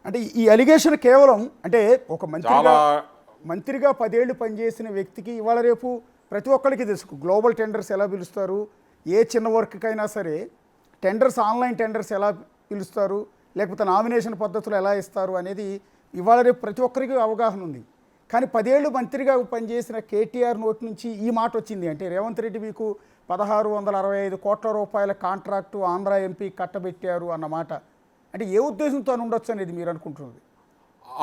అంటే ఈ అలిగేషన్ కేవలం అంటే ఒక చాలా మంత్రిగా 10 ఏళ్ళు పనిచేసిన వ్యక్తికి ఇవాళ రేపు ప్రతి ఒక్కరికి తెలుసు గ్లోబల్ టెండర్స్ ఎలా పిలుస్తారు, ఏ చిన్న వర్క్కైనా సరే టెండర్స్ ఆన్లైన్ టెండర్స్ ఎలా పిలుస్తారు, లేకపోతే నామినేషన్ పద్ధతులు ఎలా ఇస్తారు అనేది ఇవాళ రేపు ప్రతి ఒక్కరికి అవగాహన ఉంది. కానీ 10 ఏళ్ళు మంత్రిగా పనిచేసిన కేటీఆర్ నోటి నుంచి ఈ మాట వచ్చింది అంటే రేవంత్ రెడ్డి మీకు 1665 కోట్ల రూపాయల కాంట్రాక్టు ఆంధ్ర ఎంపీ కట్టబెట్టారు అన్నమాట. అంటే ఏ ఉద్దేశంతో ఉండొచ్చు అనేది మీరు అనుకుంటున్నది?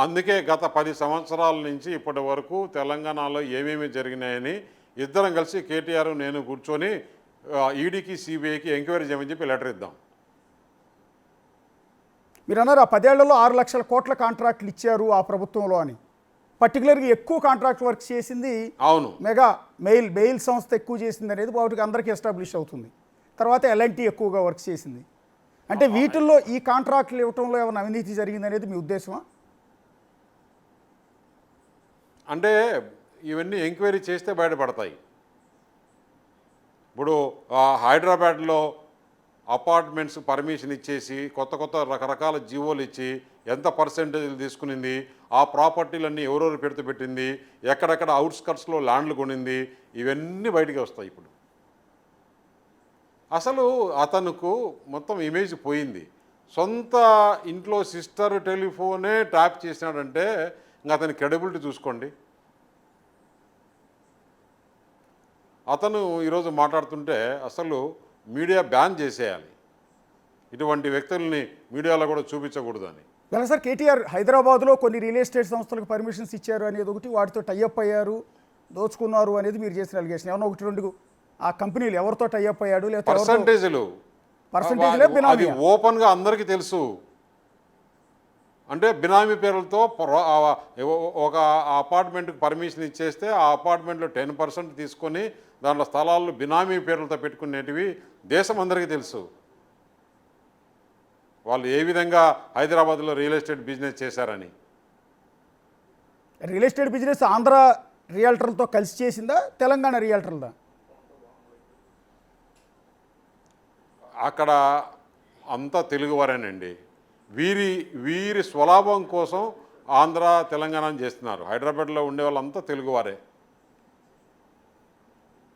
అందుకే గత 10 సంవత్సరాల నుంచి ఇప్పటి వరకు తెలంగాణలో ఏమేమి జరిగినాయని ఇద్దరం కలిసి కేటీఆర్ నేను కూర్చొని ఈడీకి సిబిఐకి ఎంక్వైరీ చేయమని చెప్పి లెటర్ ఇద్దాం. మీరు అన్నారు ఆ 10 ఏళ్లలో 6 లక్షల కోట్ల కాంట్రాక్టులు ఇచ్చారు ఆ ప్రభుత్వంలో అని. పర్టికులర్గా ఎక్కువ కాంట్రాక్ట్ వర్క్ చేసింది అవును, మెగా బెయిల్ సంస్థ ఎక్కువ చేసింది అనేది వాటికి అందరికీ ఎస్టాబ్లిష్ అవుతుంది. తర్వాత ఎల్ఎన్టీ ఎక్కువగా వర్క్ చేసింది. అంటే వీటిల్లో ఈ కాంట్రాక్టులు ఇవ్వటంలో ఏమైనా అవినీతి జరిగింది అనేది మీ ఉద్దేశమా? అంటే ఇవన్నీ ఎంక్వైరీ చేస్తే బయటపడతాయి. ఇప్పుడు హైదరాబాద్లో అపార్ట్మెంట్స్ పర్మిషన్ ఇచ్చేసి కొత్త రకరకాల జీవోలు ఇచ్చి ఎంత పర్సెంటేజ్లు తీసుకునింది, ఆ ప్రాపర్టీలన్నీ ఎవరెవరు పెట్టింది, ఎక్కడెక్కడ అవుట్స్కట్స్లో ల్యాండ్లు కొనింది, ఇవన్నీ బయటికి వస్తాయి. ఇప్పుడు అసలు అతనుకు మొత్తం ఇమేజ్ పోయింది. సొంత ఇంట్లో సిస్టర్ టెలిఫోనే ట్యాప్ చేసినాడంటే ఇంకా అతని క్రెడిబిలిటీ చూసుకోండి. అతను ఈరోజు మాట్లాడుతుంటే అసలు మీడియా బ్యాన్ చేసేయాలి, ఇటువంటి వ్యక్తుల్ని మీడియాలో కూడా చూపించకూడదని. ఎలా సార్ కేటీఆర్ హైదరాబాద్లో కొన్ని రియల్ ఎస్టేట్ సంస్థలకు పర్మిషన్స్ ఇచ్చారు అనేది ఒకటి, వాటితో టైఅప్ అయ్యారు, దోచుకున్నారు అనేది మీరు చేసిన అలిగేషన్. ఏమన్నా ఒకటి రెండు ఆ కంపెనీలు ఎవరితో టైఅప్ అయ్యాడు లేదా పర్సంటేజ్లు అది ఓపెన్గా అందరికీ తెలుసు. అంటే బినామీ పేర్లతో ఒక అపార్ట్మెంట్కి పర్మిషన్ ఇచ్చేస్తే ఆ అపార్ట్మెంట్లో 10% తీసుకొని దాంట్లో స్థలాలు బినామీ పేర్లతో పెట్టుకునేటివి దేశం అందరికీ తెలుసు. వాళ్ళు ఏ విధంగా హైదరాబాద్లో రియల్ ఎస్టేట్ బిజినెస్ చేశారని. రియల్ ఎస్టేట్ బిజినెస్ ఆంధ్ర రియల్టర్లతో కలిసి చేసిందా, తెలంగాణ రియల్టర్లదా? అక్కడ అంతా తెలుగువారేనండి. వీరి స్వలాభం కోసం ఆంధ్ర తెలంగాణ చేస్తున్నారు. హైదరాబాద్లో ఉండే వాళ్ళంతా తెలుగువారే.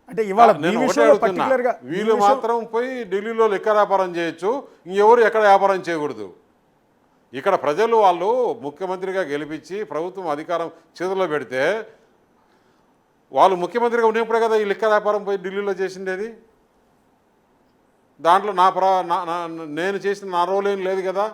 అంటే ఇవాళ నేను ఒకటే అడుగుతున్నా, వీళ్ళు మాత్రం పోయి ఢిల్లీలో లెక్క వ్యాపారం చేయొచ్చు, ఇంకెవరు ఎక్కడ వ్యాపారం చేయకూడదు. ఇక్కడ ప్రజలు వాళ్ళు ముఖ్యమంత్రిగా గెలిపించి ప్రభుత్వం అధికారం చేతుల్లో పెడితే వాళ్ళు ముఖ్యమంత్రిగా ఉన్నప్పుడే కదా ఈ లెక్క వ్యాపారం పోయి ఢిల్లీలో చేసిండేది. దాంట్లో నేను చేసిన నా రోల్ ఏం లేదు కదా.